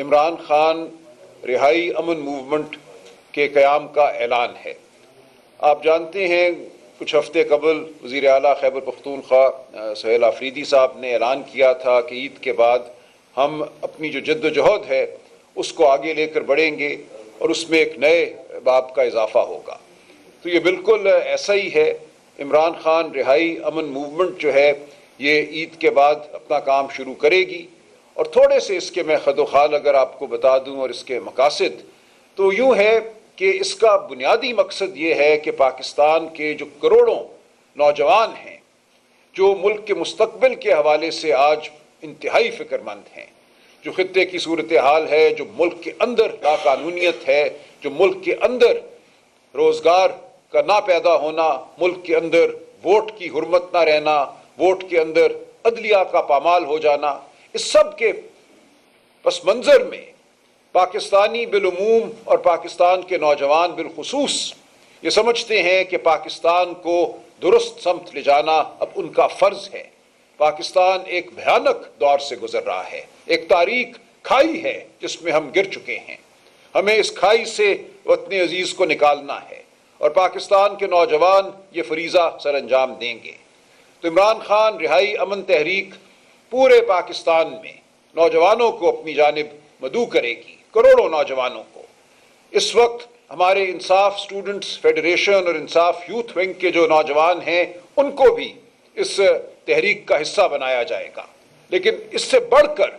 عمران خان رہائی امن موومنٹ کے قیام کا اعلان ہے۔ آپ جانتے ہیں کچھ ہفتے قبل وزیر اعلیٰ خیبر پختونخوا سہیل آفریدی صاحب نے اعلان کیا تھا کہ عید کے بعد ہم اپنی جو جد و جہد ہے اس کو آگے لے کر بڑھیں گے اور اس میں ایک نئے باب کا اضافہ ہوگا۔ تو یہ بالکل ایسا ہی ہے۔ عمران خان رہائی امن موومنٹ جو ہے یہ عید کے بعد اپنا کام شروع کرے گی، اور تھوڑے سے اس کے میں خد و خال اگر آپ کو بتا دوں اور اس کے مقاصد، تو یوں ہے کہ اس کا بنیادی مقصد یہ ہے کہ پاکستان کے جو کروڑوں نوجوان ہیں جو ملک کے مستقبل کے حوالے سے آج انتہائی فکر مند ہیں، جو خطے کی صورتحال ہے، جو ملک کے اندر لاقانونیت ہے، جو ملک کے اندر روزگار کا نہ پیدا ہونا، ملک کے اندر ووٹ کی حرمت نہ رہنا، ووٹ کے اندر عدلیہ کا پامال ہو جانا، اس سب کے پس منظر میں پاکستانی بالعموم اور پاکستان کے نوجوان بالخصوص یہ سمجھتے ہیں کہ پاکستان کو درست سمت لے جانا اب ان کا فرض ہے۔ پاکستان ایک بھیانک دور سے گزر رہا ہے، ایک تاریک کھائی ہے جس میں ہم گر چکے ہیں۔ ہمیں اس کھائی سے وطن عزیز کو نکالنا ہے اور پاکستان کے نوجوان یہ فریضہ سر انجام دیں گے۔ تو عمران خان رہائی امن تحریک پورے پاکستان میں نوجوانوں کو اپنی جانب مدعو کرے گی، کروڑوں نوجوانوں کو۔ اس وقت ہمارے انصاف اسٹوڈنٹس فیڈریشن اور انصاف یوتھ ونگ کے جو نوجوان ہیں ان کو بھی اس تحریک کا حصہ بنایا جائے گا، لیکن اس سے بڑھ کر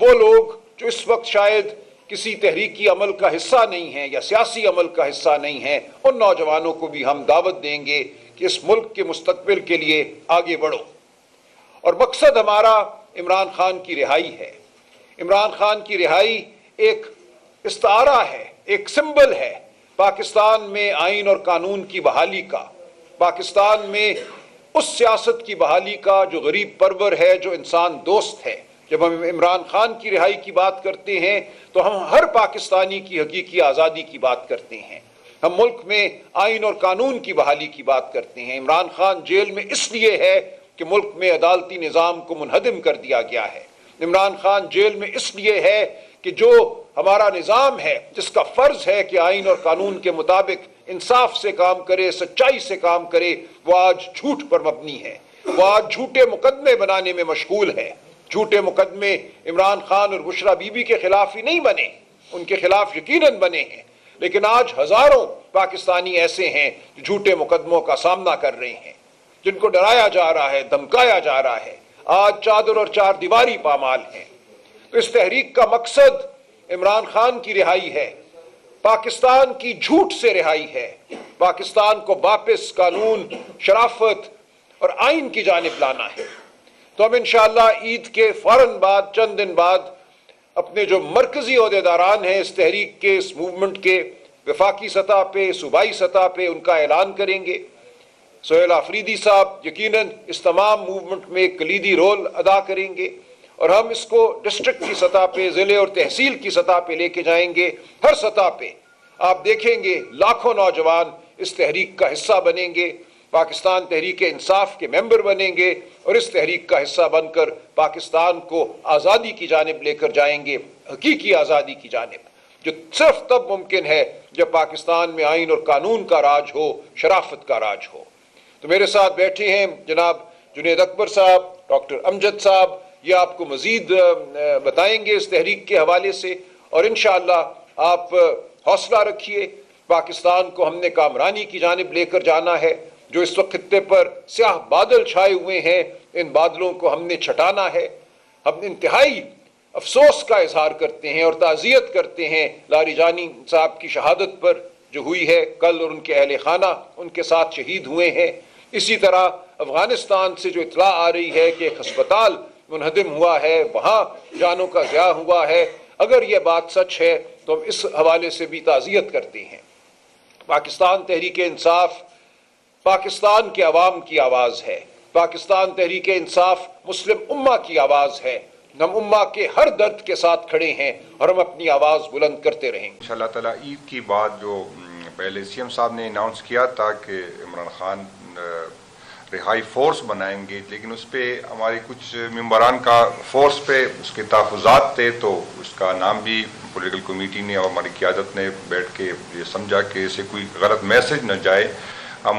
وہ لوگ جو اس وقت شاید کسی تحریکی عمل کا حصہ نہیں ہیں یا سیاسی عمل کا حصہ نہیں ہیں، ان نوجوانوں کو بھی ہم دعوت دیں گے کہ اس ملک کے مستقبل کے لیے آگے بڑھو۔ اور مقصد ہمارا عمران خان کی رہائی ہے۔ عمران خان کی رہائی ایک استعارہ ہے، ایک سمبل ہے پاکستان میں آئین اور قانون کی بحالی کا، پاکستان میں اس سیاست کی بحالی کا جو غریب پرور ہے، جو انسان دوست ہے۔ جب ہم عمران خان کی رہائی کی بات کرتے ہیں تو ہم ہر پاکستانی کی حقیقی آزادی کی بات کرتے ہیں۔ ہم ملک میں آئین اور قانون کی بحالی کی بات کرتے ہیں۔ عمران خان جیل میں اس لیے ہے کہ ملک میں عدالتی نظام کو منہدم کر دیا گیا ہے۔ عمران خان جیل میں اس لیے ہے کہ جو ہمارا نظام ہے جس کا فرض ہے کہ آئین اور قانون کے مطابق انصاف سے کام کرے، سچائی سے کام کرے، وہ آج جھوٹ پر مبنی ہے، وہ آج جھوٹے مقدمے بنانے میں مشغول ہے۔ جھوٹے مقدمے عمران خان اور بشرا بی بی کے خلاف ہی نہیں بنے، ان کے خلاف یقیناً بنے ہیں، لیکن آج ہزاروں پاکستانی ایسے ہیں جو جھوٹے مقدموں کا سامنا کر رہے ہیں، جن کو ڈرایا جا رہا ہے، دھمکایا جا رہا ہے، آج چادر اور چار دیواری پامال ہیں۔ تو اس تحریک کا مقصد عمران خان کی رہائی ہے، پاکستان کی جھوٹ سے رہائی ہے، پاکستان کو واپس قانون، شرافت اور آئین کی جانب لانا ہے۔ تو ہم انشاءاللہ عید کے فوراً بعد چند دن بعد اپنے جو مرکزی عہدیداران ہیں اس تحریک کے، اس موومنٹ کے، وفاقی سطح پہ، صوبائی سطح پہ ان کا اعلان کریں گے۔ سہیل آفریدی صاحب یقیناً اس تمام موومنٹ میں ایک کلیدی رول ادا کریں گے، اور ہم اس کو ڈسٹرکٹ کی سطح پہ، ضلع اور تحصیل کی سطح پہ لے کے جائیں گے۔ ہر سطح پہ آپ دیکھیں گے لاکھوں نوجوان اس تحریک کا حصہ بنیں گے، پاکستان تحریک انصاف کے ممبر بنیں گے، اور اس تحریک کا حصہ بن کر پاکستان کو آزادی کی جانب لے کر جائیں گے، حقیقی آزادی کی جانب، جو صرف تب ممکن ہے جب پاکستان میں آئین اور قانون کا راج ہو، شرافت کا راج ہو۔ تو میرے ساتھ بیٹھے ہیں جناب جنید اکبر صاحب، ڈاکٹر امجد صاحب، یہ آپ کو مزید بتائیں گے اس تحریک کے حوالے سے، اور انشاءاللہ آپ حوصلہ رکھیے۔ پاکستان کو ہم نے کامرانی کی جانب لے کر جانا ہے۔ جو اس وقت خطے پر سیاہ بادل چھائے ہوئے ہیں، ان بادلوں کو ہم نے چھٹانا ہے۔ ہم انتہائی افسوس کا اظہار کرتے ہیں اور تعزیت کرتے ہیں لاری جانی صاحب کی شہادت پر جو ہوئی ہے کل، اور ان کے اہل خانہ ان کے ساتھ شہید ہوئے ہیں۔ اسی طرح افغانستان سے جو اطلاع آ رہی ہے کہ ایک ہسپتال منہدم ہوا ہے، وہاں جانوں کا ضیاع ہوا ہے، اگر یہ بات سچ ہے تو ہم اس حوالے سے بھی تعزیت کرتے ہیں۔ پاکستان تحریک انصاف پاکستان کے عوام کی آواز ہے، پاکستان تحریک انصاف مسلم امہ کی آواز ہے۔ ہم امہ کے ہر درد کے ساتھ کھڑے ہیں اور ہم اپنی آواز بلند کرتے رہیں گے انشاءاللہ تعالیٰ۔ عید کی بعد جو پہلے سی ایم صاحب نے اناؤنس کیا تھا کہ عمران خان رہائی فورس بنائیں گے، لیکن اس پہ ہمارے کچھ ممبران کا فورس پہ اس کے تحفظات تھے، تو اس کا نام بھی پولیٹیکل کمیٹی نے اور ہماری قیادت نے بیٹھ کے یہ سمجھا کہ اسے کوئی غلط میسج نہ جائے۔ ہم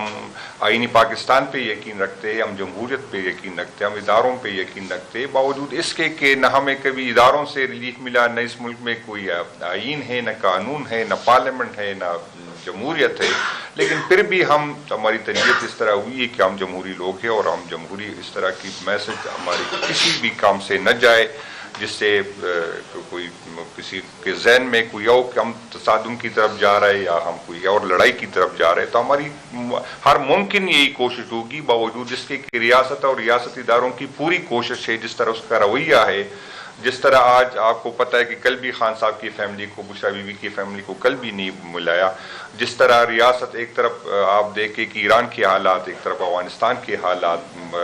آئینی پاکستان پہ یقین رکھتے ہیں، ہم جمہوریت پہ یقین رکھتے ہیں، ہم اداروں پہ یقین رکھتے ہیں، باوجود اس کے کہ نہ ہمیں کبھی اداروں سے ریلیف ملا، نہ اس ملک میں کوئی آئین ہے، نہ قانون ہے، نہ پارلیمنٹ ہے، نہ جمہوریت ہے، لیکن پھر بھی ہماری تربیت اس طرح ہوئی ہے کہ ہم جمہوری لوگ ہیں، اور ہم جمہوری اس طرح کی میسج ہماری کسی بھی کام سے نہ جائے جس سے کوئی کسی کے ذہن میں کوئی اور کہ ہم تصادم کی طرف جا رہے یا ہم کوئی اور لڑائی کی طرف جا رہے، تو ہماری ہر ممکن یہی کوشش ہوگی، باوجود اس کے کہ ریاست اور ریاستی اداروں کی پوری کوشش ہے، جس طرح اس کا رویہ ہے، جس طرح آج آپ کو پتہ ہے کہ کل بھی خان صاحب کی فیملی کو، بشرا بی بی کی فیملی کو کل بھی نہیں ملایا، جس طرح ریاست ایک طرف آپ دیکھیں کہ ایران کے حالات، ایک طرف افغانستان کے حالات،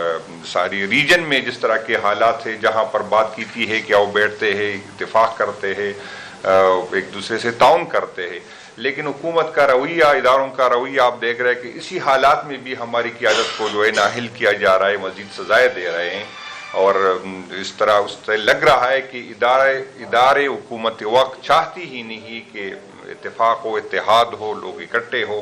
ساری ریجن میں جس طرح کے حالات ہیں، جہاں پر بات کی ہے کہ وہ بیٹھتے ہیں، اتفاق کرتے ہیں، ایک دوسرے سے تعاون کرتے ہیں، لیکن حکومت کا رویہ، اداروں کا رویہ آپ دیکھ رہے ہیں کہ اسی حالات میں بھی ہماری قیادت کو جو ہے نااہل کیا جا رہا ہے، مزید سزائیں دے رہے ہیں، اور اس طرح اس سے لگ رہا ہے کہ ادارے حکومت وقت چاہتی ہی نہیں کہ اتفاق ہو، اتحاد ہو، لوگ اکٹھے ہو۔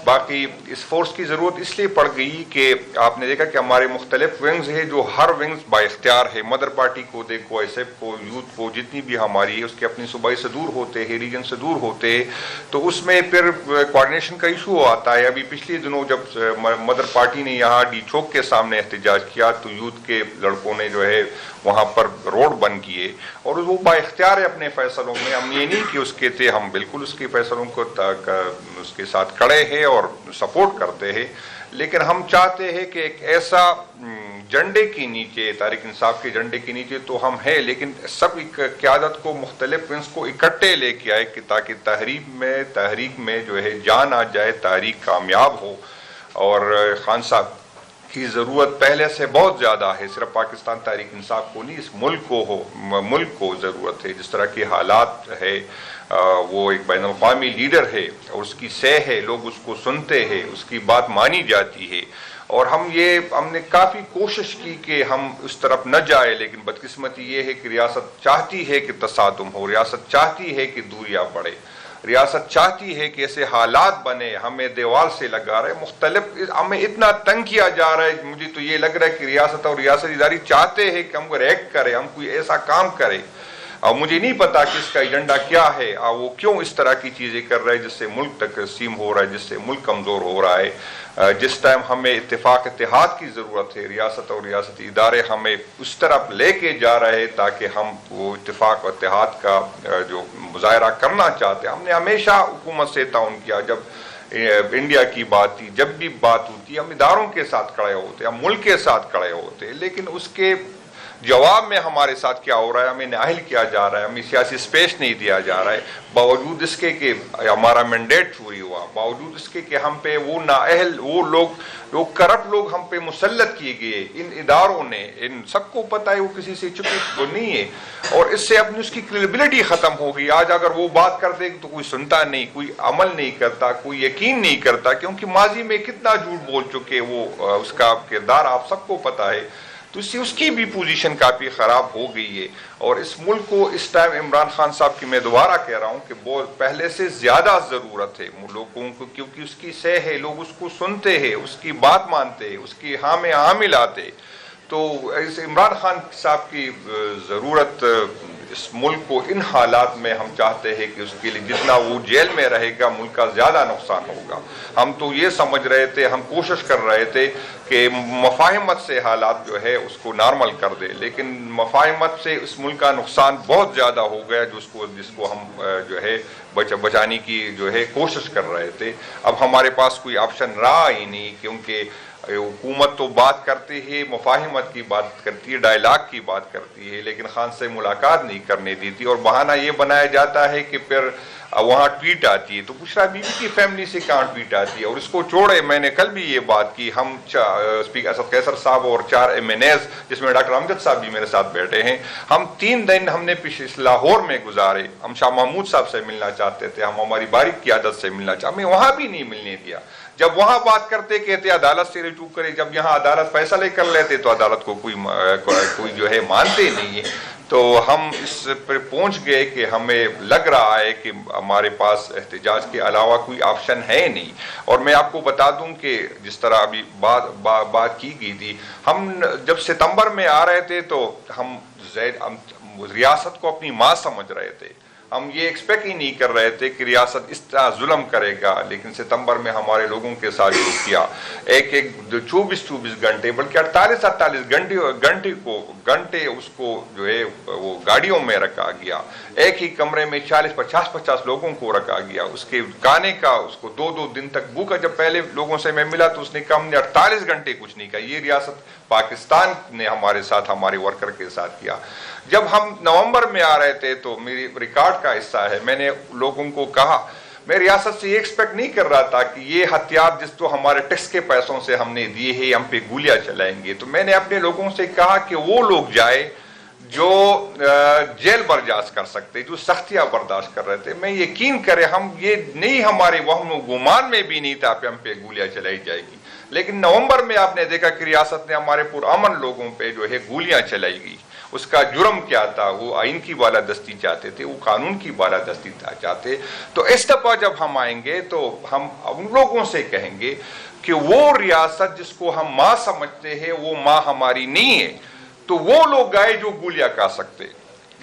باقی اس فورس کی ضرورت اس لیے پڑ گئی کہ آپ نے دیکھا کہ ہمارے مختلف ونگز ہیں، جو ہر ونگز با اختیار ہے، مدر پارٹی کو دیکھو، ایس ایف کو، یوتھ کو، جتنی بھی ہماری ہے، اس کے اپنی صوبائی سے دور ہوتے ہیں، ریجن سے دور ہوتے ہیں، تو اس میں پھر کوارڈینیشن کا ایشو آتا ہے۔ ابھی پچھلے دنوں جب مدر پارٹی نے یہاں ڈی چوک کے سامنے احتجاج کیا، تو یوتھ کے لڑکوں نے جو ہے وہاں پر روڈ بند کیے، اور وہ با اختیار ہے اپنے فیصلوں میں۔ ہم یہ نہیں کہ اس کے تھے، ہم بالکل اس کے فیصلوں کو اس کے ساتھ کھڑے ہیں اور سپورٹ کرتے ہیں، لیکن ہم چاہتے ہیں کہ ایک ایسا جھنڈے کے نیچے، تحریک انصاف کے جھنڈے کے نیچے تو ہم ہیں، لیکن سب قیادت کو، مختلف ونگز کو اکٹھے لے کے آئے کہ تاکہ تحریک میں جو ہے جان آ جائے، تحریک کامیاب ہو۔ اور خان صاحب کی ضرورت پہلے سے بہت زیادہ ہے، صرف پاکستان تحریک انصاف کو نہیں، اس ملک کو ضرورت ہے۔ جس طرح کے حالات ہے، وہ ایک بین الاقوامی لیڈر ہے اور اس کی سہ ہے، لوگ اس کو سنتے ہیں، اس کی بات مانی جاتی ہے، اور ہم نے کافی کوشش کی کہ ہم اس طرف نہ جائے، لیکن بدقسمتی یہ ہے کہ ریاست چاہتی ہے کہ تصادم ہو، ریاست چاہتی ہے کہ دوریاں بڑھے، ریاست چاہتی ہے کہ ایسے حالات بنے، ہمیں دیوال سے لگا رہے، مختلف ہمیں اتنا تنگ کیا جا رہا ہے۔ مجھے تو یہ لگ رہا ہے کہ ریاست اور ریاستی ادارے چاہتے ہیں کہ ہم کو ریئیکٹ کرے، ہم کوئی ایسا کام کرے، اور مجھے نہیں پتا کہ اس کا ایجنڈا کیا ہے، اور وہ کیوں اس طرح کی چیزیں کر رہے ہیں جس سے ملک تقسیم ہو رہا ہے، جس سے ملک کمزور ہو رہا ہے۔ جس ٹائم ہمیں اتفاق اتحاد کی ضرورت ہے، ریاست اور ریاستی ادارے ہمیں اس طرف لے کے جا رہے تاکہ ہم وہ اتفاق و اتحاد کا جو مظاہرہ کرنا چاہتے ہیں۔ ہم نے ہمیشہ حکومت سے تعاون کیا، جب انڈیا کی بات تھی، جب بھی بات ہوتی، ہم اداروں کے ساتھ کھڑے ہوتے، ہم ملک کے ساتھ کھڑے ہوتے، لیکن اس کے جواب میں ہمارے ساتھ کیا ہو رہا ہے، ہمیں نااہل کیا جا رہا ہے، ہمیں سیاسی سپیس نہیں دیا جا رہا ہے، باوجود اس کے کہ ہمارا مینڈیٹ چوری ہوا، باوجود اس کے کہ ہم پہ وہ نااہل، وہ لوگ کرپٹ لوگ ہم پہ مسلط کیے گئے، ان اداروں نے، ان سب کو پتہ ہے، وہ کسی سے چھپی نہیں ہے، اور اس سے اپنی اس کی کریڈیبلٹی ختم ہو گئی۔ آج اگر وہ بات کرتے تو کوئی سنتا نہیں، کوئی عمل نہیں کرتا، کوئی یقین نہیں کرتا، کیونکہ ماضی میں کتنا جھوٹ بول چکے، وہ اس کا کردار آپ سب کو پتہ ہے، تو اس کی بھی پوزیشن کافی خراب ہو گئی ہے۔ اور اس ملک کو اس ٹائم عمران خان صاحب کی میں دوبارہ کہہ رہا ہوں کہ بہت پہلے سے زیادہ ضرورت ہے لوگوں کو، کیونکہ اس کی سہ ہے، لوگ اس کو سنتے ہیں، اس کی بات مانتے ہیں، اس کی ہاں میں ہاں ملاتے، تو اس عمران خان صاحب کی ضرورت اس ملک کو ان حالات میں ہم چاہتے ہیں کہ اس کے لیے جتنا وہ جیل میں رہے گا، ملک کا زیادہ نقصان ہوگا۔ ہم تو یہ سمجھ رہے تھے، ہم کوشش کر رہے تھے کہ مفاہمت سے حالات جو ہے اس کو نارمل کر دے، لیکن مفاہمت سے اس ملک کا نقصان بہت زیادہ ہو گیا، جس کو ہم جو ہے بچانے کی جو ہے کوشش کر رہے تھے۔ اب ہمارے پاس کوئی آپشن رہا ہی نہیں، کیونکہ حکومت تو بات کرتی ہے، مفاہمت کی بات کرتی ہے، ڈائیلاگ کی بات کرتی ہے، لیکن خان سے ملاقات نہیں کرنے دیتی، اور بہانہ یہ بنایا جاتا ہے کہ پھر وہاں ٹویٹ آتی ہے، تو بشرا بی بی کی فیملی سے کہاں ٹویٹ آتی ہے، اور اس کو چھوڑے، میں نے کل بھی یہ بات کی، ہم اسپیکر اسد قیصر صاحب اور 4 MNAs، جس میں ڈاکٹر امجد صاحب بھی میرے ساتھ بیٹھے ہیں، ہم 3 دن ہم نے لاہور میں گزارے، ہم شاہ محمود صاحب سے ملنا چاہتے تھے، ہم ہماری باریک قیادت سے ملنا چاہتے، ہمیں وہاں بھی نہیں ملنے دیا، جب وہاں بات کرتے کہتے عدالت سے رجوع کرے، جب یہاں عدالت فیصلے کر لیتے تو عدالت کو کوئی جو ہے مانتے نہیں ہے. تو ہم اس پر پہنچ گئے کہ ہمیں لگ رہا ہے کہ ہمارے پاس احتجاج کے علاوہ کوئی آپشن ہے نہیں. اور میں آپ کو بتا دوں کہ جس طرح ابھی بات کی گئی تھی، ہم جب ستمبر میں آ رہے تھے تو ہم ریاست کو اپنی ماں سمجھ رہے تھے. ہم یہ ایکسپیکٹ ہی نہیں کر رہے تھے کہ ریاست اس طرح ظلم کرے گا. لیکن ستمبر میں ہمارے لوگوں کے ساتھ جو کیا، ایک 24 گھنٹے بلکہ 48 گھنٹے اس کو جو ہے وہ گاڑیوں میں رکھا گیا. ایک ہی کمرے میں 40-50 لوگوں کو رکھا گیا. اس کے گانے کا اس کو 2 دن تک بھوکا. جب پہلے لوگوں سے میں ملا تو اس نے کہا ہم نے 48 گھنٹے کچھ نہیں کہا. یہ ریاست پاکستان نے ہمارے ساتھ، ہمارے ورکر کے ساتھ کیا. جب ہم نومبر میں آ رہے تھے تو میری ریکارڈ کا حصہ ہے، میں نے لوگوں کو کہا، میں ریاست سے یہ ایکسپیکٹ نہیں کر رہا تھا کہ یہ ہتھیار جس تو ہمارے ٹیکس کے پیسوں سے ہم نے دیے ہیں ہم پہ گولیاں چلائیں گے. تو میں نے اپنے لوگوں سے کہا کہ وہ لوگ جائے جو جیل برداشت کر سکتے، جو سختیاں برداشت کر رہے تھے. میں یقین کرے ہم یہ نہیں، ہمارے وہم و گمان میں بھی نہیں تھا کہ ہم پہ گولیاں چلائی جائے گی. لیکن نومبر میں آپ نے دیکھا کہ ریاست نے ہمارے پرامن لوگوں پہ جو ہے گولیاں چلائی گئی. اس کا جرم کیا تھا؟ وہ آئین کی بالادستی چاہتے تھے، وہ قانون کی بالادستی چاہتے. تو اس دفعہ جب ہم آئیں گے تو ہم ان لوگوں سے کہیں گے کہ وہ ریاست جس کو ہم ماں سمجھتے ہیں وہ ماں ہماری نہیں ہے. تو وہ لوگ آئے جو گولیاں کھا سکتے،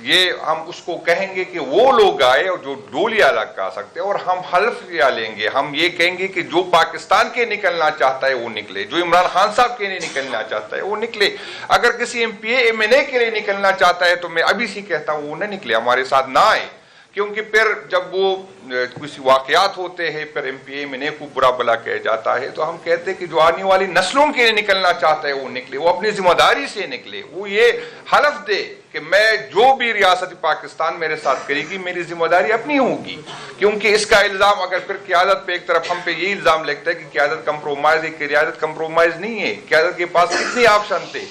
یہ ہم اس کو کہیں گے کہ وہ لوگ آئے اور جو گولیاں کھا سکتے. اور ہم حلف کیا لیں گے، ہم یہ کہیں گے کہ جو پاکستان کے نکلنا چاہتا ہے وہ نکلے، جو عمران خان صاحب کے لیے نکلنا چاہتا ہے وہ نکلے. اگر کسی MPA کے لیے نکلنا چاہتا ہے تو میں ابھی سے کہتا ہوں وہ نہ نکلے، ہمارے ساتھ نہ آئے. کیونکہ پھر جب وہ کچھ واقعات ہوتے ہیں پھر MPA کو برا بلا کہا جاتا ہے. تو ہم کہتے ہیں کہ جو آنے والی نسلوں کے لیے نکلنا چاہتا ہے وہ نکلے، وہ اپنی ذمہ داری سے نکلے. وہ یہ حلف دے کہ میں جو بھی ریاست پاکستان میرے ساتھ کرے گی میری ذمہ داری اپنی ہوگی. کیونکہ اس کا الزام اگر پھر قیادت پہ ایک طرف ہم پہ یہ الزام لگتا ہے کہ قیادت کمپرومائز ہے، کہ قیادت کمپرومائز نہیں ہے. قیادت کے پاس کتنے آپشن تھے.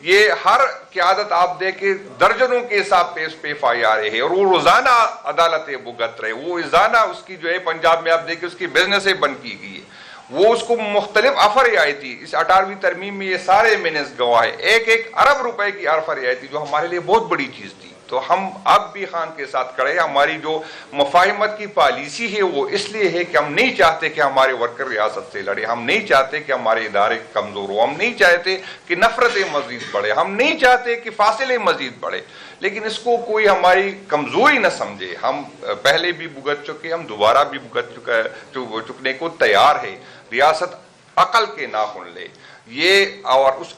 یہ ہر قیادت آپ دیکھیں درجنوں کے حساب پہ اس پہ FIR ہے اور وہ روزانہ عدالتیں بھگت رہے. وہ روزانہ اس کی جو ہے پنجاب میں آپ دیکھیں اس کی بزنسیں بند کی گئی ہے. وہ اس کو مختلف آفر آئی تھی. اس 18ویں ترمیم میں یہ سارے مینس گواہ ہے. 1 ارب روپے کی آفر آئی تھی جو ہمارے لیے بہت بڑی چیز تھی. تو ہم اب بھی خان کے ساتھ کھڑے. ہماری جو مفاہمت کی پالیسی ہے وہ اس لیے ہے کہ ہم نہیں چاہتے کہ ہمارے ورکر ریاست سے لڑے. ہم نہیں چاہتے کہ ہمارے ادارے کمزور ہو. ہم نہیں چاہتے کہ نفرتیں مزید بڑھے. ہم نہیں چاہتے کہ فاصلے مزید بڑھے. لیکن اس کو کوئی ہماری کمزوری نہ سمجھے. ہم پہلے بھی بھگت چکے، ہم دوبارہ بھی بھگت چکنے کو تیار ہے. ریاست عقل کے ناخن لے یہ، اور اس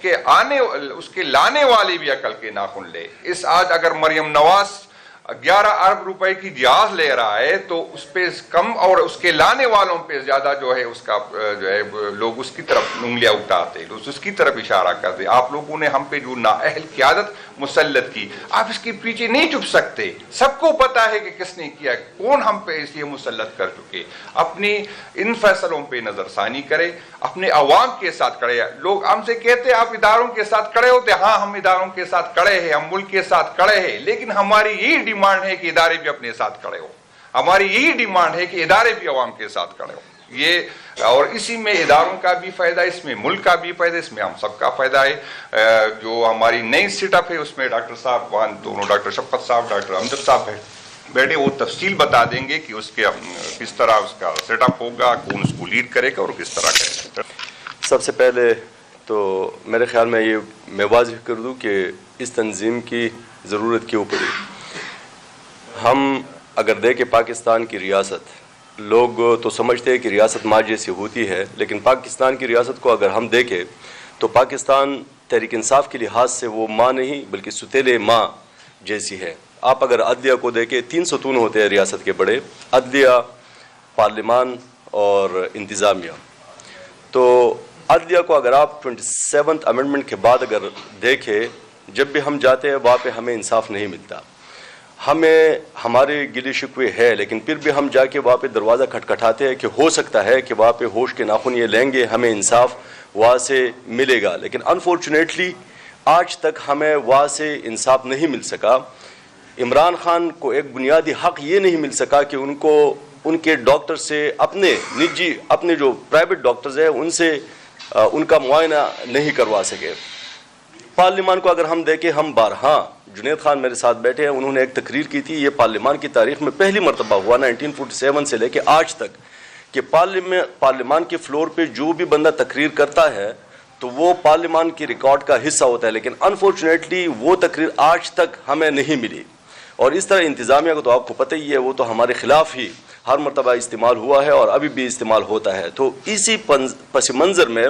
کے لانے والے بھی عقل کے ناخن لے. اس آج اگر مریم نواز 11 ارب روپے کی جہاز لے رہا ہے تو اس پہ کم اور اس کے لانے والوں پہ زیادہ جو ہے اس کا جو ہے لوگ اس کی طرف انگلیاں اٹھاتے، اس کی طرف اشارہ کرتے. آپ لوگوں نے ہم پہ جو نااہل قیادت مسلط کی، آپ اس کے پیچھے نہیں چھپ سکتے. سب کو پتا ہے کہ کس نے کیا، کون ہم پہ اس لیے مسلط کر چکے. اپنی ان فیصلوں پہ نظر ثانی کرے، اپنے عوام کے ساتھ کھڑے. لوگ ہم سے کہتے آپ اداروں کے ساتھ کھڑے ہوتے. ہاں ہم اداروں کے ساتھ کھڑے ہیں، ہم ملک کے ساتھ کھڑے ہیں. لیکن ہماری یہی ڈیمانڈ ہے کہ ادارے بھی اپنے ساتھ کھڑے ہو. ہماری یہی ڈیمانڈ ہے کہ ادارے بھی عوام کے ساتھ کھڑے ہو. یہ اور اسی میں اداروں کا بھی فائدہ، اس میں ملک کا بھی فائدہ، اس میں ہم سب کا فائدہ ہے. جو ہماری نئی سیٹ اپ ہے اس میں ڈاکٹر صاحب دونوں ڈاکٹر شفقت صاحب ڈاکٹر امجد صاحب بیٹھے، وہ تفصیل بتا دیں گے کہ اس کے کس طرح اس کا سیٹ اپ ہوگا، کون اس کو لیڈ کرے گا اور کس طرح کرے گا. سب سے پہلے تو میرے خیال میں یہ میں واضح کر دوں کہ اس تنظیم کی ضرورت کیوں پڑی. ہم اگر دیکھیں پاکستان کی ریاست، لوگ تو سمجھتے ہیں کہ ریاست ماں جیسی ہوتی ہے، لیکن پاکستان کی ریاست کو اگر ہم دیکھیں تو پاکستان تحریک انصاف کے لحاظ سے وہ ماں نہیں بلکہ ستیلے ماں جیسی ہے. آپ اگر عدلیہ کو دیکھیں 3 ستون ہوتے ہیں ریاست کے بڑے، عدلیہ، پارلیمان اور انتظامیہ. تو عدلیہ کو اگر آپ 27 امنڈمنٹ کے بعد اگر دیکھیں، جب بھی ہم جاتے ہیں وہاں پہ ہمیں انصاف نہیں ملتا. ہمیں ہمارے گلے شکوے ہے لیکن پھر بھی ہم جا کے وہاں پہ دروازہ کھٹکھٹاتے ہیں کہ ہو سکتا ہے کہ وہاں پہ ہوش کے ناخن یہ لیں گے، ہمیں انصاف وہاں سے ملے گا. لیکن انفارچونیٹلی آج تک ہمیں وہاں سے انصاف نہیں مل سکا. عمران خان کو ایک بنیادی حق یہ نہیں مل سکا کہ ان کو ان کے ڈاکٹر سے اپنے جو پرائیویٹ ڈاکٹرز ہیں ان سے ان کا معائنہ نہیں کروا سکے. پارلیمان کو اگر ہم دیکھیں, ہم بارہا, جنید خان میرے ساتھ بیٹھے ہیں, انہوں نے ایک تقریر کی تھی, یہ پارلیمان کی تاریخ میں پہلی مرتبہ ہوا 1947 سے لے کے آج تک کہ پارلیمان کے فلور پہ جو بھی بندہ تقریر کرتا ہے تو وہ پارلیمان کی ریکارڈ کا حصہ ہوتا ہے, لیکن انفارچونیٹلی وہ تقریر آج تک ہمیں نہیں ملی. اور اس طرح انتظامیہ کو تو آپ کو پتہ ہی ہے, وہ تو ہمارے خلاف ہی ہر مرتبہ استعمال ہوا ہے اور ابھی بھی استعمال ہوتا ہے. تو اسی پس منظر میں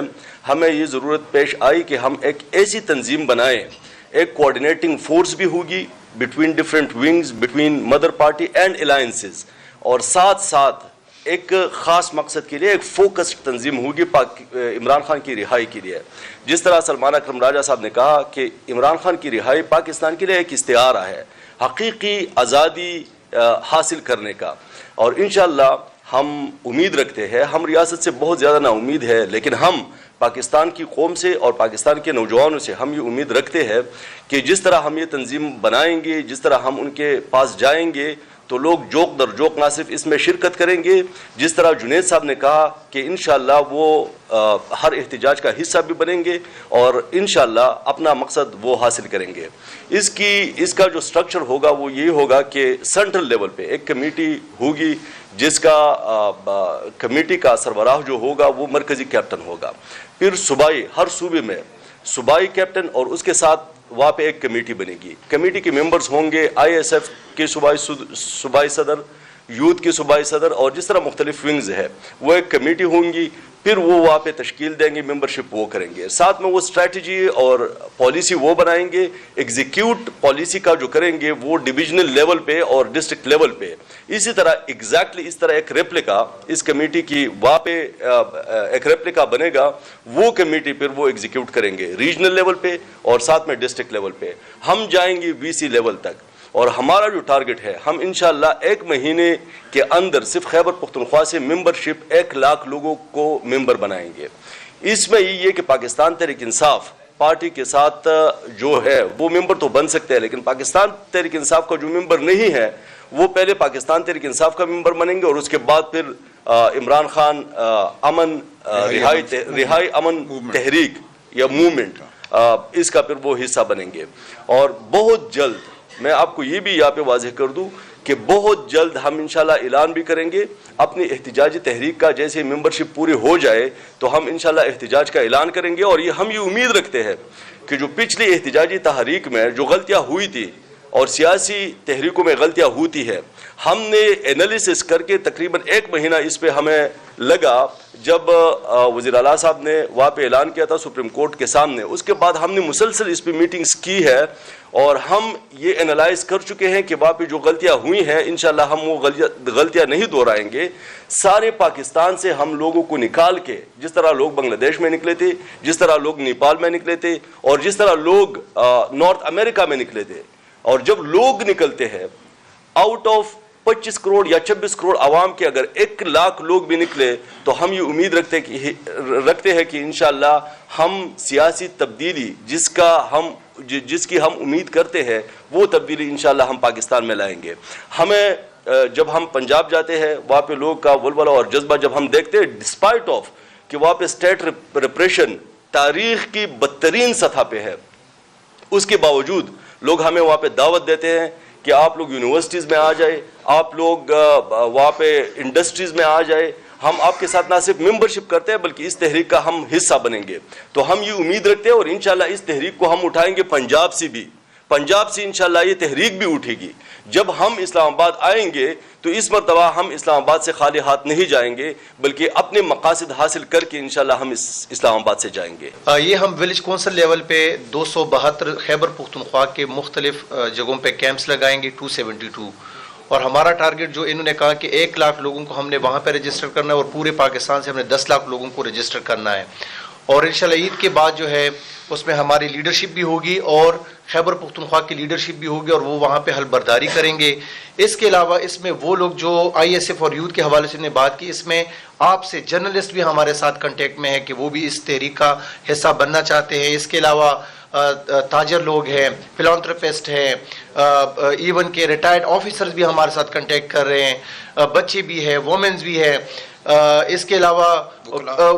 ہمیں یہ ضرورت پیش آئی کہ ہم ایک ایسی تنظیم بنائیں, ایک کوآرڈینیٹنگ فورس بھی ہوگی between different wings, between mother party and alliances, اور ساتھ ساتھ ایک خاص مقصد کے لیے ایک فوکسڈ تنظیم ہوگی عمران خان کی رہائی کے لیے. جس طرح سلمان اکرم راجہ صاحب نے کہا کہ عمران خان کی رہائی پاکستان کے لیے ایک استعارہ ہے حقیقی آزادی حاصل کرنے کا, اور انشاءاللہ ہم امید رکھتے ہیں, ہم ریاست سے بہت زیادہ نا امید ہے, لیکن ہم پاکستان کی قوم سے اور پاکستان کے نوجوانوں سے ہم یہ امید رکھتے ہیں کہ جس طرح ہم یہ تنظیم بنائیں گے, جس طرح ہم ان کے پاس جائیں گے تو لوگ جوک در جوک نہ صرف اس میں شرکت کریں گے, جس طرح جنید صاحب نے کہا کہ انشاءاللہ وہ ہر احتجاج کا حصہ بھی بنیں گے اور انشاءاللہ اپنا مقصد وہ حاصل کریں گے. اس کا جو سٹرکچر ہوگا وہ یہ ہوگا کہ سینٹرل لیول پہ ایک کمیٹی ہوگی جس کا کمیٹی کا سربراہ جو ہوگا وہ مرکزی کیپٹن ہوگا, پھر صوبائی ہر صوبے میں صوبائی کیپٹن, اور اس کے ساتھ وہاں پہ ایک کمیٹی بنے گی. کمیٹی کے ممبرز ہوں گے ISF کے صوبائی صدر, یوتھ کے صوبائی صدر, اور جس طرح مختلف ونگز ہے وہ ایک کمیٹی ہوں گی, پھر وہ وہاں پہ تشکیل دیں گے, ممبرشپ وہ کریں گے, ساتھ میں وہ اسٹریٹجی اور پالیسی وہ بنائیں گے, ایگزیکیوٹ پالیسی کا جو کریں گے وہ ڈویژنل لیول پہ اور ڈسٹرکٹ لیول پہ. اسی طرح ایگزیکٹلی اس طرح ایک ریپلیکا اس کمیٹی کی وہاں پہ ایک ریپلیکا بنے گا, وہ کمیٹی پھر وہ ایگزیکیوٹ کریں گے ریجنل لیول پہ اور ساتھ میں ڈسٹرکٹ لیول پہ. ہم جائیں گے VC لیول تک, اور ہمارا جو ٹارگٹ ہے ہم انشاءاللہ 1 مہینے کے اندر صرف خیبر پختونخوا سے ممبرشپ 1 لاکھ لوگوں کو ممبر بنائیں گے. اس میں یہ کہ پاکستان تحریک انصاف پارٹی کے ساتھ جو ہے وہ ممبر تو بن سکتے ہیں, لیکن پاکستان تحریک انصاف کا جو ممبر نہیں ہے وہ پہلے پاکستان تحریک انصاف کا ممبر بنیں گے, اور اس کے بعد پھر عمران خان رہائی امن تحریک یا موومنٹ اس کا پھر وہ حصہ بنیں گے. اور بہت جلد میں آپ کو یہ بھی یہاں پہ واضح کر دوں کہ بہت جلد ہم انشاءاللہ اعلان بھی کریں گے اپنی احتجاجی تحریک کا. جیسے ممبرشپ پوری ہو جائے تو ہم انشاءاللہ احتجاج کا اعلان کریں گے, اور ہم یہ امید رکھتے ہیں کہ جو پچھلی احتجاجی تحریک میں جو غلطیاں ہوئی تھی اور سیاسی تحریکوں میں غلطیاں ہوتی ہے, ہم نے انالیسس کر کے تقریباً 1 مہینہ اس پہ ہمیں لگا جب وزیر اعلیٰ صاحب نے وہاں پہ اعلان کیا تھا سپریم کورٹ کے سامنے. اس کے بعد ہم نے مسلسل اس پہ میٹنگز کی ہے اور ہم یہ انالائز کر چکے ہیں کہ وہاں پہ جو غلطیاں ہوئی ہیں انشاءاللہ ہم وہ غلطیاں نہیں دہرائیں گے. سارے پاکستان سے ہم لوگوں کو نکال کے, جس طرح لوگ بنگلہ دیش میں نکلے تھے, جس طرح لوگ نیپال میں نکلے تھے, اور جس طرح لوگ نارتھ امریکہ میں نکلے تھے, اور جب لوگ نکلتے ہیں آؤٹ آف 25 کروڑ یا 26 کروڑ عوام کے اگر 1 لاکھ لوگ بھی نکلے تو ہم یہ امید رکھتے ہیں کہ انشاءاللہ ہم سیاسی تبدیلی جس کی ہم امید کرتے ہیں وہ تبدیلی انشاءاللہ ہم پاکستان میں لائیں گے. ہمیں جب ہم پنجاب جاتے ہیں وہاں پہ لوگ کا ولولہ اور جذبہ جب ہم دیکھتے ہیں, ڈسپائٹ آف کہ وہاں پہ اسٹیٹ ریپریشن تاریخ کی بدترین سطح پہ ہے, اس کے باوجود لوگ ہمیں وہاں پہ دعوت دیتے ہیں کہ آپ لوگ یونیورسٹیز میں آ جائے, آپ لوگ وہاں پہ انڈسٹریز میں آ جائے, ہم آپ کے ساتھ نہ صرف ممبرشپ کرتے ہیں بلکہ اس تحریک کا ہم حصہ بنیں گے. تو ہم یہ امید رکھتے ہیں اور انشاءاللہ اس تحریک کو ہم اٹھائیں گے پنجاب سے بھی, پنجاب سے انشاءاللہ یہ تحریک بھی اٹھے گی. جب ہم اسلام آباد آئیں گے تو اس مرتبہ ہم اسلام آباد سے خالی ہاتھ نہیں جائیں گے بلکہ اپنے مقاصد حاصل کر کے انشاءاللہ ہم اسلام آباد سے جائیں گے. یہ ہم ولیج کونسل لیول پہ 272 خیبر پختونخوا کے مختلف جگہوں پہ کیمپس لگائیں گے 272, اور ہمارا ٹارگٹ جو انہوں نے کہا کہ 1 لاکھ لوگوں کو ہم نے وہاں پہ رجسٹر کرنا ہے اور پورے پاکستان سے ہم نے 10 لاکھ لوگوں کو رجسٹر کرنا ہے. اور انشاءاللہ عید کے بعد جو ہے اس میں ہماری لیڈرشپ بھی ہوگی اور خیبر پختونخوا کی لیڈرشپ بھی ہوگی اور وہ وہاں پہ حل برداری کریں گے. اس کے علاوہ اس میں وہ لوگ جو ISF اور یوتھ کے حوالے سے نے بات کی, اس میں آپ سے جرنلسٹ بھی ہمارے ساتھ کنٹیکٹ میں ہے کہ وہ بھی اس تحریک کا حصہ بننا چاہتے ہیں. اس کے علاوہ تاجر لوگ ہیں، فلانتھروپسٹ ہیں، ایون کے ریٹائرڈ آفیسرز بھی ہمارے ساتھ کنٹیکٹ کر رہے ہیں، بچے بھی ہیں، وومنز بھی ہیں، اس کے علاوہ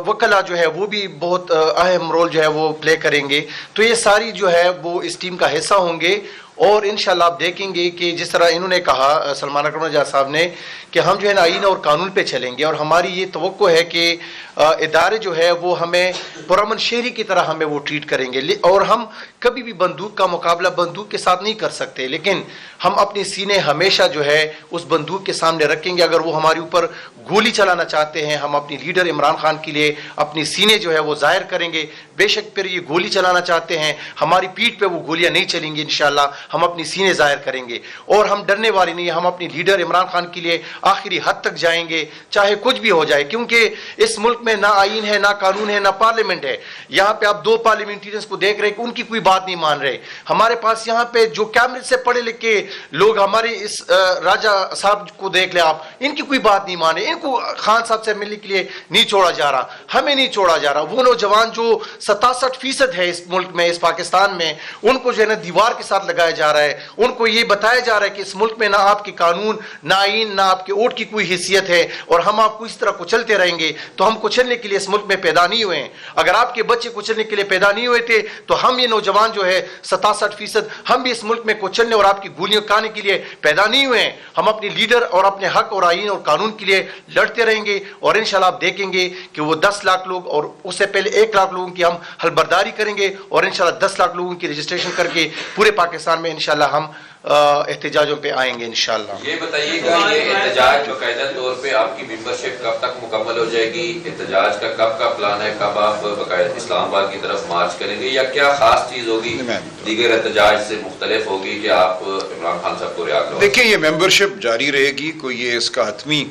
وکلا جو ہے وہ بھی بہت اہم رول جو ہے وہ پلے کریں گے. تو یہ ساری جو ہے وہ اس ٹیم کا حصہ ہوں گے، اور انشاءاللہ آپ دیکھیں گے کہ جس طرح انہوں نے کہا سلمان اکرم نجار صاحب نے کہ ہم جو ہے نا آئین اور قانون پہ چلیں گے، اور ہماری یہ توقع ہے کہ ادارے جو ہے وہ ہمیں پرامن شہری کی طرح ہمیں وہ ٹریٹ کریں گے. اور ہم کبھی بھی بندوق کا مقابلہ بندوق کے ساتھ نہیں کر سکتے، لیکن ہم اپنی سینے ہمیشہ جو ہے اس بندوق کے سامنے رکھیں گے. اگر وہ ہمارے اوپر گولی چلانا چاہتے ہیں، ہم اپنی لیڈر عمران خان کے لیے اپنی سینے جو ہے وہ ظاہر کریں گے. بے شک پھر یہ گولی چلانا چاہتے ہیں، ہماری پیٹھ پہ وہ گولیاں نہیں چلیں گی، انشاءاللہ ہم اپنی سینے ظاہر کریں گے. اور ہم ڈرنے والے نہیں ہیں، ہم اپنی لیڈر عمران خان کے لیے آخری حد تک جائیں گے، چاہے کچھ بھی ہو جائے. کیونکہ اس ملک میں نہ آئین ہے، نہ قانون ہے، نہ پارلیمنٹ ہے. یہاں پہ آپ 2 پارلیمنٹیرینز کو دیکھ رہے ہیں کہ ان کی کوئی بات نہیں مان رہے. ہمارے پاس یہاں پہ جو کیمرے سے پڑھے لکھے لوگ، ہمارے اس راجہ صاحب کو دیکھ لیں آپ، ان کی کوئی بات نہیں مانے. ان کو خان صاحب سے ملنے کے لیے نہیں چھوڑا جا رہا، ہمیں نہیں چھوڑا جا رہا. وہ نوجوان جو 67% ہے اس ملک میں، اس پاکستان میں، ان کو جو ہے نا دیوار کے ساتھ لگایا جا رہا ہے. ان کو یہ بتایا جا رہا ہے کہ اس ملک میں نہ آپ کی قانون، نہ آئین، نہ آپ کے ووٹ کی کوئی حیثیت ہے، اور ہم آپ کو اس طرح کچلتے رہیں گے. تو ہم کچلنے کے لیے اس ملک میں پیدا نہیں ہوئے ہیں. اگر آپ کے بچے کچلنے کے لیے پیدا نہیں ہوئے تھے تو ہم یہ نوجوان جو ہے 67% ہم بھی اس ملک میں کچلنے اور آپ کی گولیاں کھانے کے لیے پیدا نہیں ہوئے ہیں. ہم اپنی لیڈر اور اپنے حق اور آئین اور قانون کے لیے لڑتے رہیں گے. اور انشاءاللہ آپ دیکھیں گے کہ وہ 10 لاکھ لوگ، اور اس سے پہلے 1 لاکھ لوگوں کی ہم حلبرداری کریں گے، اور انشاءاللہ 10 لاکھ لوگوں کی رجسٹریشن کر کے پورے پاکستان میں انشاءاللہ ہم احتجاجوں پہ آئیں گے انشاءاللہ. یہ بتائیے گا یہ احتجاج باقاعدہ طور پہ آپ کی ممبرشپ کب تک مکمل ہو جائے گی؟ احتجاج کا کب کا پلان ہے؟ کب آپ باقاعدہ اسلام آباد کی طرف مارچ کریں گے، یا کیا خاص چیز ہوگی دیگر احتجاج سے مختلف ہوگی کہ آپ عمران خان صاحب کو رہا کریں؟ دیکھیں، یہ ممبرشپ جاری رہے گی، کوئی یہ اس کا حتمی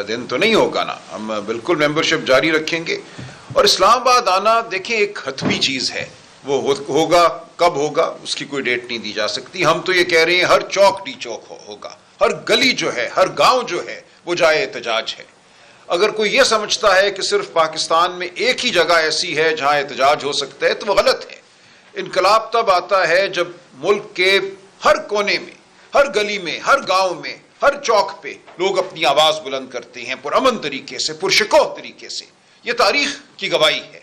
دن تو نہیں ہوگا نا. ہم بالکل ممبرشپ جاری رکھیں گے. اور اسلام آباد آنا دیکھیں ایک حتمی چیز ہے، وہ ہوگا. کب ہوگا اس کی کوئی ڈیٹ نہیں دی جا سکتی. ہم تو یہ کہہ رہے ہیں ہر چوک ڈی چوک ہوگا، ہر گلی جو ہے، ہر گاؤں جو ہے وہ جائے احتجاج ہے. اگر کوئی یہ سمجھتا ہے کہ صرف پاکستان میں ایک ہی جگہ ایسی ہے جہاں احتجاج ہو سکتا ہے تو وہ غلط ہے. انقلاب تب آتا ہے جب ملک کے ہر کونے میں، ہر گلی میں، ہر گاؤں میں، ہر چوک پہ لوگ اپنی آواز بلند کرتے ہیں پرامن طریقے سے، پرشکوہ طریقے سے. یہ تاریخ کی گواہی ہے.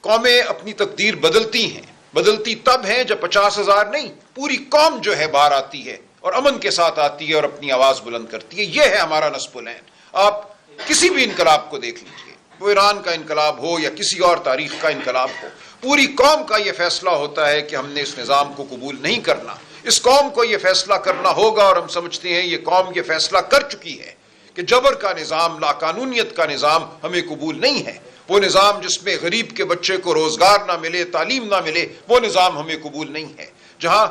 قومیں اپنی تقدیر بدلتی ہیں، بدلتی تب ہیں جب 50,000 نہیں، پوری قوم جو ہے باہر آتی ہے اور امن کے ساتھ آتی ہے اور اپنی آواز بلند کرتی ہے. یہ ہے ہمارا نصب العین. آپ کسی بھی انقلاب کو دیکھ لیجئے، وہ ایران کا انقلاب ہو یا کسی اور تاریخ کا انقلاب ہو، پوری قوم کا یہ فیصلہ ہوتا ہے کہ ہم نے اس نظام کو قبول نہیں کرنا. اس قوم کو یہ فیصلہ کرنا ہوگا، اور ہم سمجھتے ہیں یہ قوم یہ فیصلہ کر چکی ہے کہ جبر کا نظام، لا قانونیت کا نظام ہمیں قبول نہیں ہے. وہ نظام جس میں غریب کے بچے کو روزگار نہ ملے، تعلیم نہ ملے، وہ نظام ہمیں قبول نہیں ہے. جہاں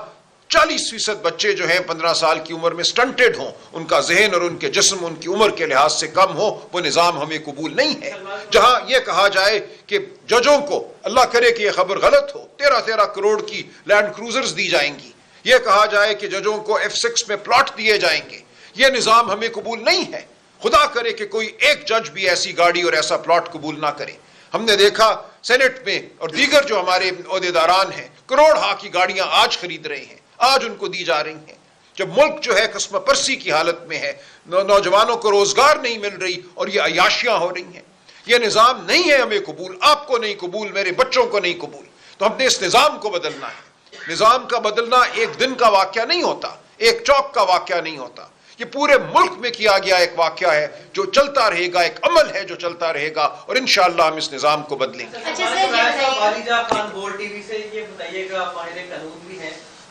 40% بچے جو ہیں 15 سال کی عمر میں سٹنٹڈ ہوں، ان کا ذہن اور ان کے جسم ان کی عمر کے لحاظ سے کم ہو، وہ نظام ہمیں قبول نہیں ہے. جہاں یہ کہا جائے کہ ججوں کو، اللہ کرے کہ یہ خبر غلط ہو، 13 کروڑ کی لینڈ کروزرز دی جائیں گی، یہ کہا جائے کہ ججوں کو F6 میں پلاٹ دیے جائیں گے، یہ نظام ہمیں قبول نہیں ہے. خدا کرے کہ کوئی ایک جج بھی ایسی گاڑی اور ایسا پلاٹ قبول نہ کرے. ہم نے دیکھا سینٹ میں اور دیگر جو ہمارے عہدیداران ہیں کروڑ ہا کی گاڑیاں آج خرید رہے ہیں، آج ان کو دی جا رہی ہیں. جب ملک جو ہے قسم پرسی کی حالت میں ہے، نوجوانوں کو روزگار نہیں مل رہی اور یہ عیاشیاں ہو رہی ہیں. یہ نظام نہیں ہے ہمیں قبول، آپ کو نہیں قبول، میرے بچوں کو نہیں قبول. تو ہم نے اس نظام کو بدلنا ہے. نظام کا بدلنا ایک دن کا واقعہ نہیں ہوتا، ایک چوک کا واقعہ نہیں ہوتا. یہ پورے ملک میں کیا گیا ایک واقعہ ہے جو چلتا رہے گا، ایک عمل ہے جو چلتا رہے گا، اور انشاءاللہ ہم اس نظام کو بدلیں گے.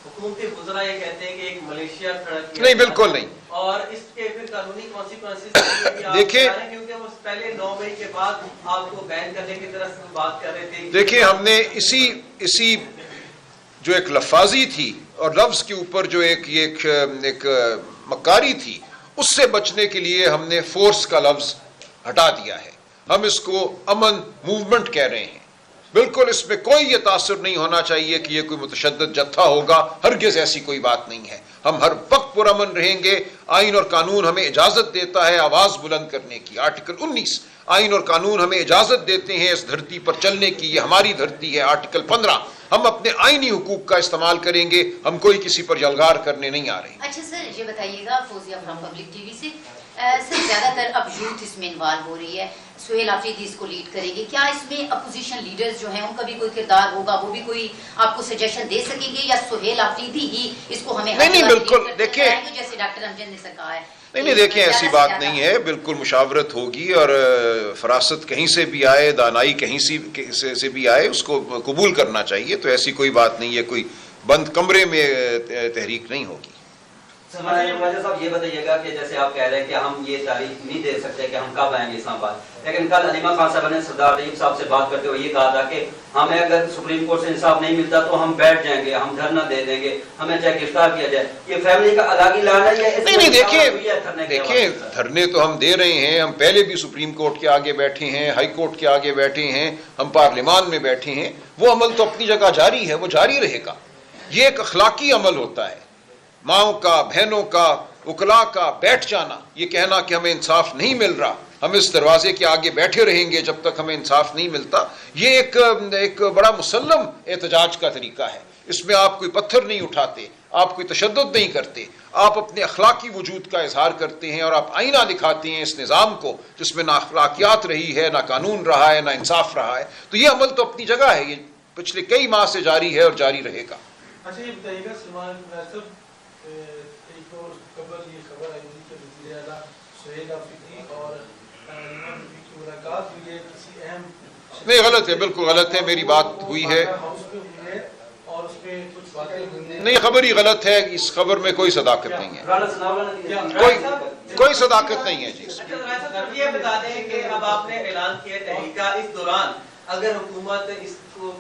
حکومتی وزراء یہ کہتے ہیں کہ ایک ملیشیا کھڑا کیا، نہیں بالکل نہیں، اور اس کے پھر قانونی کانسیکوینسز دیکھیں، کیونکہ وہ پہلے 9 مئی کے بعد آپ کو بین کرنے کی طرف بات کر رہے تھے. دیکھیں، ہم نے اسی جو ایک لفاظی تھی اور لفظ کے اوپر جو ایک مکاری تھی، اس سے بچنے کے لیے ہم نے فورس کا لفظ ہٹا دیا ہے. ہم اس کو امن موومنٹ کہہ رہے ہیں. بالکل اس میں کوئی یہ تاثر نہیں ہونا چاہیے کہ یہ کوئی متشدد جتھا ہوگا، ہرگز ایسی کوئی بات نہیں ہے. ہم ہر وقت پرامن رہیں گے. آئین اور قانون ہمیں اجازت دیتا ہے آواز بلند کرنے کی. آرٹیکل 19 آئین اور قانون ہمیں اجازت دیتے ہیں اس دھرتی پر چلنے کی، یہ ہماری دھرتی ہے. آرٹیکل 15 ہم اپنے آئینی حقوق کا استعمال کریں گے، ہم کوئی کسی پر یلغار کرنے نہیں آ رہے۔ اچھا سر یہ بتائیے گا، Fauzia from public TV سے، سر زیادہ تر اب یوتھ اس میں انوالو ہو رہی ہے، سہیل آفریدی اس کو لیڈ کریں گے، کیا اس میں اپوزیشن لیڈرز جو ہیں ان کا بھی کوئی کردار ہوگا، وہ بھی کوئی آپ کو سجیشن دے سکیں گے، یا سہیل آفریدی ہی اس کو ہمیں نہیں بالکل دیکھیں، جیسے ڈاکٹر امجد نے کہا ہے؟ نہیں دیکھیں ایسی بات نہیں ہے، بالکل مشاورت ہوگی، اور فراست کہیں سے بھی آئے، دانائی کہیں سے بھی آئے، اس کو قبول کرنا چاہیے، تو ایسی کوئی بات نہیں ہے، کوئی بند کمرے میں تحریک نہیں ہوگی۔ مہاجر صاحب یہ بتائیے گا کہ جیسے آپ کہہ رہے ہیں کہ ہم یہ تاریخ نہیں دے سکتے کہ ہم کب آئیں گے اسلام آباد، لیکن کل علیمہ خان صاحب نے سردار طیب صاحب سے بات کرتے ہوئے یہ کہا تھا کہ ہمیں اگر سپریم کورٹ سے انصاف نہیں ملتا تو ہم بیٹھ جائیں گے، ہم دھرنا دے دیں گے، ہمیں چاہے گرفتار کیا جائے۔ یہ فیملی کا الگ ہی لان ہے یا نہیں دیکھیں دھرنے تو ہم دے رہے ہیں، ہم پہلے بھی سپریم کورٹ کے آگے بیٹھے ہیں، ہائی کورٹ کے آگے بیٹھے ہیں، ہم پارلیمان میں بیٹھے ہیں، وہ عمل تو اپنی جگہ جاری ہے، وہ جاری رہے گا۔ یہ ایک اخلاقی عمل ہوتا ہے، ماؤں کا، بہنوں کا، وکلاء کا بیٹھ جانا، یہ کہنا کہ ہمیں انصاف نہیں مل رہا، ہم اس دروازے کے آگے بیٹھے رہیں گے جب تک ہمیں انصاف نہیں ملتا، یہ ایک بڑا مسلم احتجاج کا طریقہ ہے۔ اس میں آپ کوئی پتھر نہیں اٹھاتے، آپ کوئی تشدد نہیں کرتے، آپ اپنے اخلاقی وجود کا اظہار کرتے ہیں، اور آپ آئینہ دکھاتے ہیں اس نظام کو جس میں نہ اخلاقیات رہی ہے، نہ قانون رہا ہے، نہ انصاف رہا ہے۔ تو یہ عمل تو اپنی جگہ ہے، یہ پچھلے کئی ماہ سے جاری ہے اور جاری رہے گا۔ اچھا یہ بتائیے گا سلمان صاحب، ایک اور قبل یہ خبر آئی تھی کہ وزیر اعلیٰ سہیل آفریدی اور علیمہ بی کی ملاقات ہوئی ہے کسی اہم، نہیں غلط ہے، بالکل غلط ہے، میری بات ہوئی ہے اور اس پہ کچھ باتیں ہوئی ہیں، نہیں، خبر ہی غلط ہے، اس خبر میں کوئی صداقت نہیں ہے، کوئی صداقت نہیں ہے جی۔ یہ بتا دیں کہ اب آپ نے اعلان کیا تحریکہ، اس دوران اگر حکومت اس کو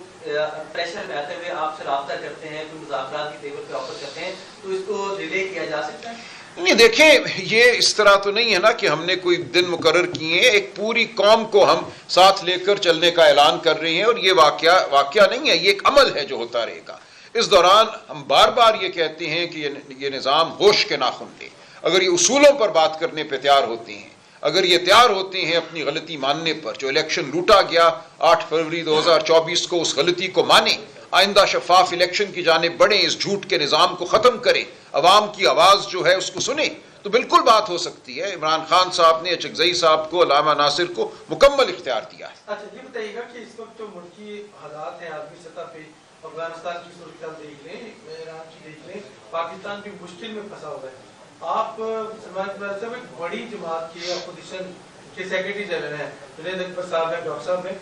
پریشر میں آتے ہوئے آپ سے رابطہ کرتے ہیں، کوئی مذاکرات کی ٹیبل پہ آفر کرتے ہیں، تو اس کو ڈیلے کیا جا سکتا ہے؟ نہیں دیکھیں، یہ اس طرح تو نہیں ہے نا کہ ہم نے کوئی دن مقرر کیے ہیں، ایک پوری قوم کو ہم ساتھ لے کر چلنے کا اعلان کر رہے ہیں، اور یہ واقعہ نہیں ہے، یہ ایک عمل ہے جو ہوتا رہے گا۔ اس دوران ہم بار بار یہ کہتے ہیں کہ یہ نظام ہوش کے ناخن لے، اگر یہ اصولوں پر بات کرنے پہ تیار ہوتے ہیں، اگر یہ تیار ہوتے ہیں اپنی غلطی ماننے پر، جو الیکشن لوٹا گیا 8 فروری 2024 کو، اس غلطی کو مانیں، آئندہ شفاف الیکشن کی جانب بڑھیں، اس جھوٹ کے نظام کو ختم کریں، عوام کی آواز جو ہے اس کو سنیں، تو بالکل بات ہو سکتی ہے۔ عمران خان صاحب نے اچکزئی صاحب کو، علامہ ناصر کو مکمل اختیار دیا ہے۔ اچھا یہ بتائیے گا کہ اس وقت جو ملکی حالات ہیں عالمی سطح پہ، افغانستان کی صورتحال دیکھ لیں، ایران کی دیکھ لیں، پاکستان بھی مشکل میں پھنسا ہوا ہے۔ آپ سلمان صاحب ایک بڑی جماعت کے اپوزیشن کے سیکرٹری جنرل ہیں، جنید اکبر صاحب ہیں، ڈاکٹر صاحب ہیں،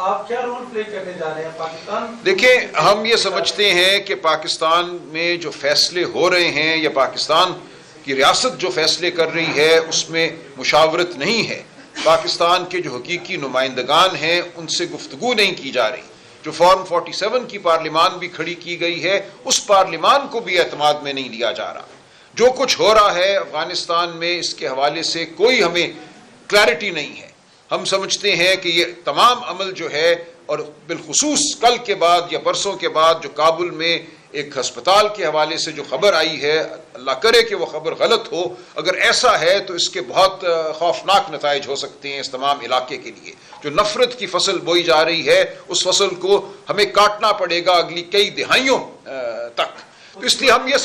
آپ کیا رول پلے کرنے جا رہے ہیں پاکستان؟ دیکھیں ہم یہ سمجھتے ہیں کہ پاکستان میں جو فیصلے ہو رہے ہیں، یا پاکستان کی ریاست جو فیصلے کر رہی ہے، اس میں مشاورت نہیں ہے۔ پاکستان کے جو حقیقی نمائندگان ہیں ان سے گفتگو نہیں کی جا رہی۔ جو فارم 47 کی پارلیمان بھی کھڑی کی گئی ہے، اس پارلیمان کو بھی اعتماد میں نہیں لیا جا رہا۔ جو کچھ ہو رہا ہے افغانستان میں، اس کے حوالے سے کوئی ہمیں کلیئرٹی نہیں ہے۔ ہم سمجھتے ہیں کہ یہ تمام عمل جو ہے، اور بالخصوص کل کے بعد یا پرسوں کے بعد جو کابل میں ایک ہسپتال کے حوالے سے جو خبر آئی ہے، اللہ کرے کہ وہ خبر غلط ہو، اگر ایسا ہے تو اس کے بہت خوفناک نتائج ہو سکتے ہیں اس تمام علاقے کے لیے۔ جو نفرت کی فصل بوئی جا رہی ہے، اس فصل کو ہمیں کاٹنا پڑے گا اگلی کئی دہائیوں تک۔ تو اس لیے ہم یہ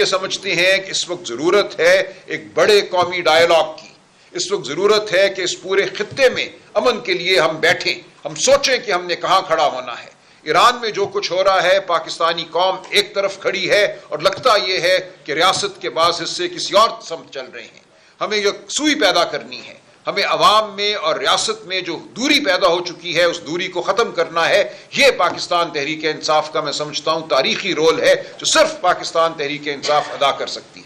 سمجھتے ہیں کہ اس وقت ضرورت ہے ایک بڑے قومی ڈائیلاگ کی، اس وقت ضرورت ہے کہ اس پورے خطے میں امن کے لیے ہم بیٹھیں، ہم سوچیں کہ ہم نے کہاں کھڑا ہونا ہے۔ ایران میں جو کچھ ہو رہا ہے، پاکستانی قوم ایک طرف کھڑی ہے، اور لگتا یہ ہے کہ ریاست کے بعض حصے کسی اور سمت چل رہے ہیں۔ ہمیں یہ سوئی پیدا کرنی ہے، ہمیں عوام میں اور ریاست میں جو دوری پیدا ہو چکی ہے اس دوری کو ختم کرنا ہے۔ یہ پاکستان تحریک انصاف کا میں سمجھتا ہوں تاریخی رول ہے جو صرف پاکستان تحریک انصاف ادا کر سکتی ہے۔